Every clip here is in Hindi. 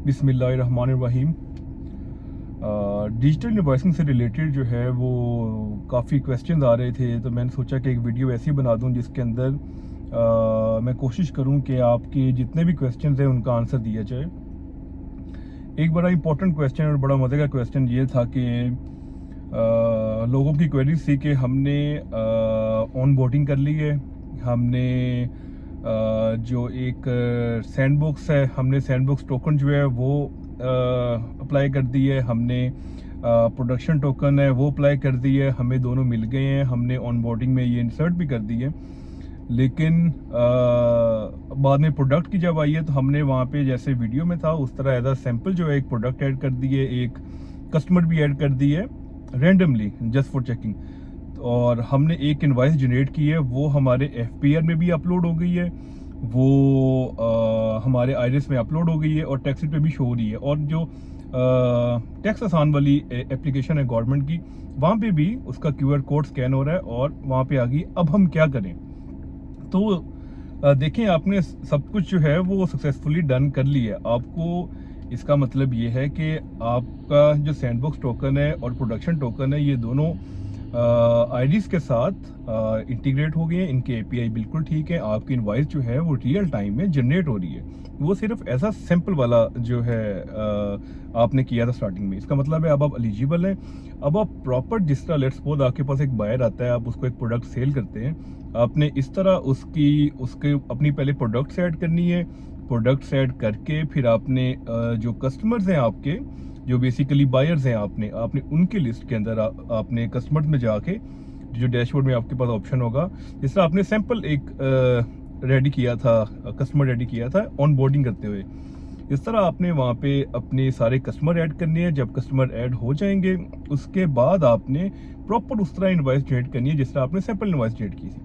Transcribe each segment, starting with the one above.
बिस्मिल्लाहिर्रहमानिर्रहीम। डिजिटल इनवॉइसिंग से रिलेटेड जो है वो काफ़ी क्वेश्चंस आ रहे थे, तो मैंने सोचा कि एक वीडियो ऐसी बना दूं जिसके अंदर मैं कोशिश करूं कि आपके जितने भी क्वेश्चंस हैं उनका आंसर दिया जाए। एक बड़ा इंपॉर्टेंट क्वेश्चन और बड़ा मज़े का क्वेश्चन ये था कि लोगों की क्वेरीज थी कि हमने ऑन बोर्डिंग कर ली है, हमने जो एक सैंडबॉक्स है, हमने सैंडबॉक्स टोकन जो है वो अप्लाई कर दी है, हमने प्रोडक्शन टोकन है वो अप्लाई कर दी है, हमें दोनों मिल गए हैं, हमने ऑन बोर्डिंग में ये इंसर्ट भी कर दी है। लेकिन बाद में प्रोडक्ट की जब आई है तो हमने वहाँ पे जैसे वीडियो में था उस तरह एज अ सैम्पल जो है एक प्रोडक्ट ऐड कर दी है, एक कस्टमर भी ऐड कर दी है रेंडमली जस्ट फॉर चेकिंग। और हमने एक इनवॉइस जनरेट की है, वो हमारे FPR में भी अपलोड हो गई है, वो हमारे आइरिस में अपलोड हो गई है और टैक्सिट पे भी शो हो रही है। और जो टैक्स आसान वाली एप्लीकेशन है गवर्नमेंट की, वहाँ पे भी उसका QR कोड स्कैन हो रहा है और वहाँ पे आ गई। अब हम क्या करें? तो देखें, आपने सब कुछ जो है वो सक्सेसफुली डन कर लिया है। आपको इसका मतलब ये है कि आपका जो सैंडबॉक्स टोकन है और प्रोडक्शन टोकन है, ये दोनों आईडीज के साथ इंटीग्रेट हो गए हैं, इनके API बिल्कुल ठीक है, आपकी इनवॉइस जो है वो रियल टाइम में जनरेट हो रही है। वो सिर्फ ऐसा सिंपल वाला जो है आपने किया था स्टार्टिंग में, इसका मतलब है अब आप एलिजिबल हैं। अब आप प्रॉपर, जिस तरह लेट्स सपोज आपके पास एक बायर आता है, आप उसको एक प्रोडक्ट सेल करते हैं, आपने इस तरह उसके अपनी पहले प्रोडक्ट्स ऐड करनी है। प्रोडक्ट्स ऐड करके फिर आपने जो कस्टमर्स हैं आपके, जो बेसिकली बायर्स हैं, आपने उनकी लिस्ट के अंदर आपने कस्टमर्स में जाके जो डैशबोर्ड में आपके पास ऑप्शन होगा, जिस तरह आपने सैंपल एक रेडी किया था, कस्टमर रेडी किया था ऑन बोर्डिंग करते हुए, इस तरह आपने वहाँ पे अपने सारे कस्टमर ऐड करने हैं। जब कस्टमर ऐड हो जाएंगे उसके बाद आपने प्रॉपर उस तरह इनवॉइस जनरेट करनी है जिस तरह आपने सैंपल इनवॉइस जनरेट की थी।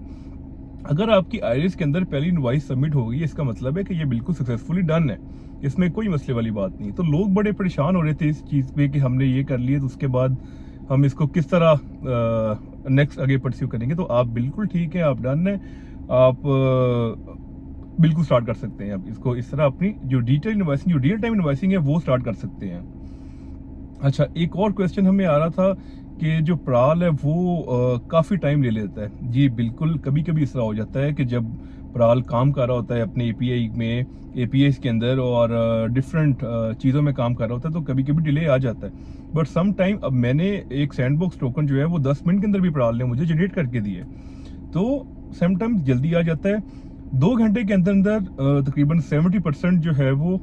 अगर आपकी आइरिस के अंदर पहली इनवॉइस सबमिट हो गई, इसका मतलब है कि ये बिल्कुल सक्सेसफुली डन है, इसमें कोई मसले वाली बात नहीं। तो लोग बड़े परेशान हो रहे थे इस चीज़ पे कि हमने ये कर लिया तो उसके बाद हम इसको किस तरह नेक्स्ट आगे परस्यू करेंगे। तो आप बिल्कुल ठीक है, आप डन है, आप बिल्कुल स्टार्ट कर सकते हैं। आप इसको इस तरह अपनी जो डिटेल इनवॉइसिंग, जो रियल टाइम इनवॉइसिंग है, वो स्टार्ट कर सकते हैं। अच्छा, एक और क्वेश्चन हमें आ रहा था कि जो प्राल है वो काफ़ी टाइम ले लेता है। जी बिल्कुल, कभी कभी इस तरह हो जाता है कि जब प्राल काम कर रहा होता है अपने APIs के अंदर और डिफरेंट चीज़ों में काम कर रहा होता है, तो कभी कभी डिले आ जाता है। बट सम टाइम, अब मैंने एक सैंडबॉक्स टोकन जो है वो 10 मिनट के अंदर भी प्राल ने मुझे जनरेट करके दी है, तो समटाइम्स जल्दी आ जाता है। 2 घंटे के अंदर अंदर तकरीबन 70% जो है वो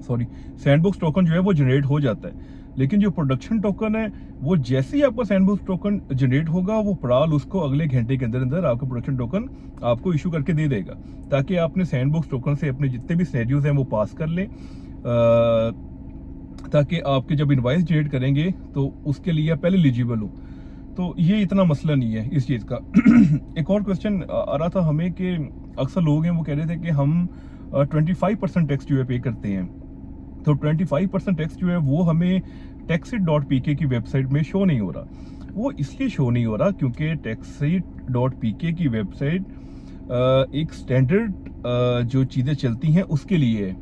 सॉरी सैंडबॉक्स टोकन जो है वो जनरेट हो जाता है। लेकिन जो प्रोडक्शन टोकन है, वो जैसे ही आपका सैंडबॉक्स टोकन जनरेट होगा, वो प्राल उसको अगले घंटे के अंदर अंदर आपका प्रोडक्शन टोकन आपको इशू करके दे देगा, ताकि आपने सैंडबॉक्स टोकन से अपने जितने भी सिनेरियोज हैं वो पास कर लें, ताकि आपके जब इनवॉइस जनरेट करेंगे तो उसके लिए आप पहले एलिजिबल हो। तो ये इतना मसला नहीं है इस चीज़ का। एक और क्वेश्चन आ रहा था हमें कि अक्सर लोग हैं वो कह रहे थे कि हम 25% टैक्स जो है पे करते हैं, तो 25% टैक्स जो है वो हमें taxit.pk की वेबसाइट में शो नहीं हो रहा। वो इसलिए शो नहीं हो रहा क्योंकि taxit.pk की वेबसाइट एक स्टैंडर्ड जो चीज़ें चलती हैं उसके लिए है।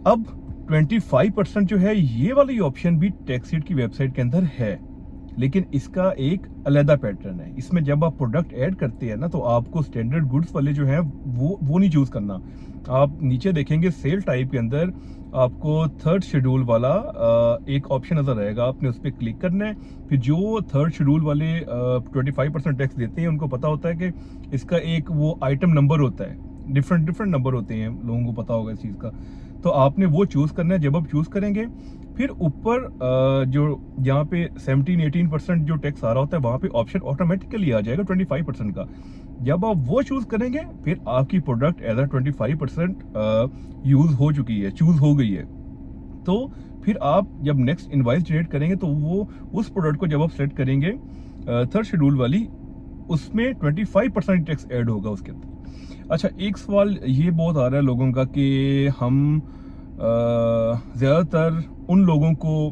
अब 25% जो है ये वाली ऑप्शन भी टैक्सिट की वेबसाइट के अंदर है, लेकिन इसका एक अलग पैटर्न है। इसमें जब आप प्रोडक्ट ऐड करते हैं ना, तो आपको स्टैंडर्ड गुड्स वाले जो है वो नहीं चूज करना। आप नीचे देखेंगे सेल टाइप के अंदर आपको थर्ड शेड्यूल वाला एक ऑप्शन नजर आएगा, आपने उस पर क्लिक करना है। फिर जो थर्ड शेड्यूल वाले 25% टैक्स देते हैं, उनको पता होता है कि इसका एक वो आइटम नंबर होता है, डिफरेंट नंबर होते हैं, लोगों को पता होगा इस चीज़ का। तो आपने वो चूज करना है। जब आप चूज करेंगे, फिर ऊपर जो यहाँ पे 17-18% जो टैक्स आ रहा होता है, वहां पे ऑप्शन ऑटोमेटिकली आ जाएगा 25% का। जब आप वो चूज करेंगे, फिर आपकी प्रोडक्ट एज अ 25% यूज हो चुकी है, चूज हो गई है। तो फिर आप जब नेक्स्ट इनवॉइस जनरेट करेंगे, तो वो उस प्रोडक्ट को जब आप सेलेक्ट करेंगे थर्ड शेड्यूल वाली, उसमें 25% टैक्स ऐड होगा उसके अंदर। अच्छा, एक सवाल ये बहुत आ रहा है लोगों का कि हम ज़्यादातर उन लोगों को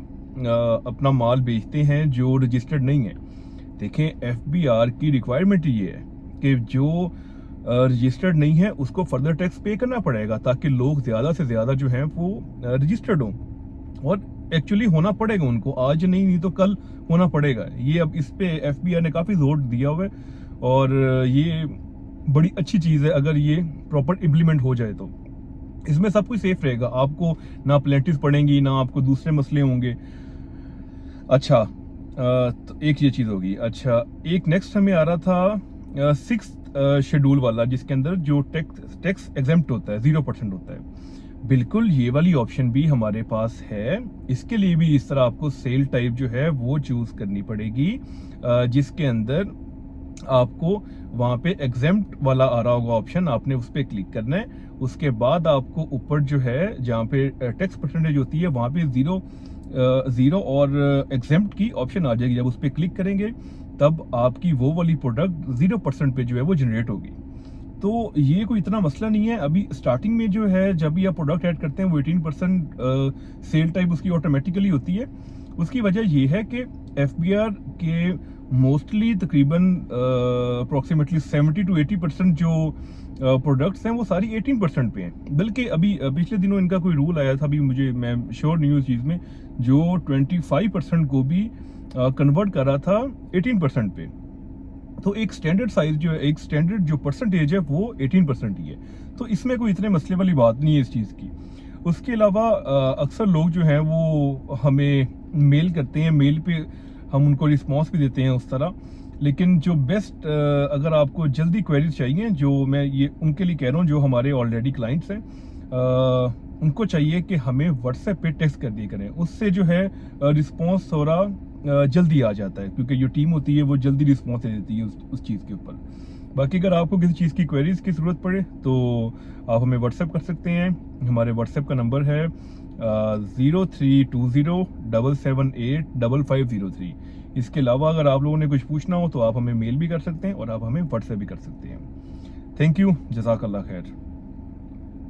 अपना माल बेचते हैं जो रजिस्टर्ड नहीं है। देखें, FBR की रिक्वायरमेंट ये है कि जो रजिस्टर्ड नहीं है उसको फर्दर टैक्स पे करना पड़ेगा, ताकि लोग ज़्यादा से ज़्यादा जो हैं वो रजिस्टर्ड हों। और एक्चुअली होना पड़ेगा उनको, आज नहीं तो कल होना पड़ेगा। ये अब इस पे FBI ने काफ़ी जोर दिया हुआ है और ये बड़ी अच्छी चीज़ है अगर ये प्रॉपर इम्प्लीमेंट हो जाए तो। इसमें सब कुछ सेफ रहेगा, आपको ना पेनल्टीज पड़ेंगी, ना आपको दूसरे मसले होंगे। अच्छा, तो एक ये चीज़ होगी। अच्छा, एक नेक्स्ट हमें आ रहा था 6th शेड्यूल वाला, जिसके अंदर जो टैक्स एग्जेम्प्ट होता है 0% होता है। बिल्कुल ये वाली ऑप्शन भी हमारे पास है। इसके लिए भी इस तरह आपको सेल टाइप जो है वो चूज करनी पड़ेगी, जिसके अंदर आपको वहाँ पे एग्जेम्प्ट वाला आ रहा होगा ऑप्शन, आपने उस पर क्लिक करना है। उसके बाद आपको ऊपर जो है जहाँ पे टैक्स परसेंटेज होती है वहाँ पे जीरो और एग्जेम्प्ट की ऑप्शन आ जाएगी। जब उस पर क्लिक करेंगे तब आपकी वो वाली प्रोडक्ट 0% पे जो है वो जनरेट होगी। तो ये कोई इतना मसला नहीं है। अभी स्टार्टिंग में जो है जब भी आप प्रोडक्ट ऐड करते हैं वो 18% सेल टाइप उसकी ऑटोमेटिकली होती है। उसकी वजह ये है कि FBR के मोस्टली तकरीबन अप्रॉक्सीमेटली 70 to 80% जो प्रोडक्ट्स हैं वो सारी 18% पे हैं। बल्कि अभी पिछले दिनों इनका कोई रूल आया था, अभी मैं श्योर नहीं हूँ उस चीज़ में, जो 25% को भी कन्वर्ट कर रहा था 18% पे। तो एक स्टैंडर्ड साइज जो है, एक स्टैंडर्ड जो परसेंटेज है वो 18% ही है। तो इसमें कोई इतने मसले वाली बात नहीं है इस चीज़ की। उसके अलावा अक्सर लोग जो हैं वो हमें मेल करते हैं, मेल पे हम उनको रिस्पॉन्स भी देते हैं उस तरह। लेकिन जो बेस्ट, अगर आपको जल्दी क्वेरीज चाहिए, जो मैं ये उनके लिए कह रहा हूँ जो हमारे ऑलरेडी क्लाइंट्स हैं, उनको चाहिए कि हमें व्हाट्सएप पे टेक्स्ट कर दिया करें। उससे जो है रिस्पॉन्स थोड़ा जल्दी आ जाता है, क्योंकि जो टीम होती है वो जल्दी रिस्पॉन्स दे देती है उस चीज़ के ऊपर। बाकी अगर आपको किसी चीज़ की क्वेरीज की ज़रूरत पड़े तो आप हमें व्हाट्सएप कर सकते हैं। हमारे व्हाट्सएप का नंबर है 0320778553। इसके अलावा अगर आप लोगों ने कुछ पूछना हो तो आप हमें मेल भी कर सकते हैं और आप हमें व्हाट्सएप भी कर सकते हैं। थैंक यू, जज़ाकल्लाह खैर।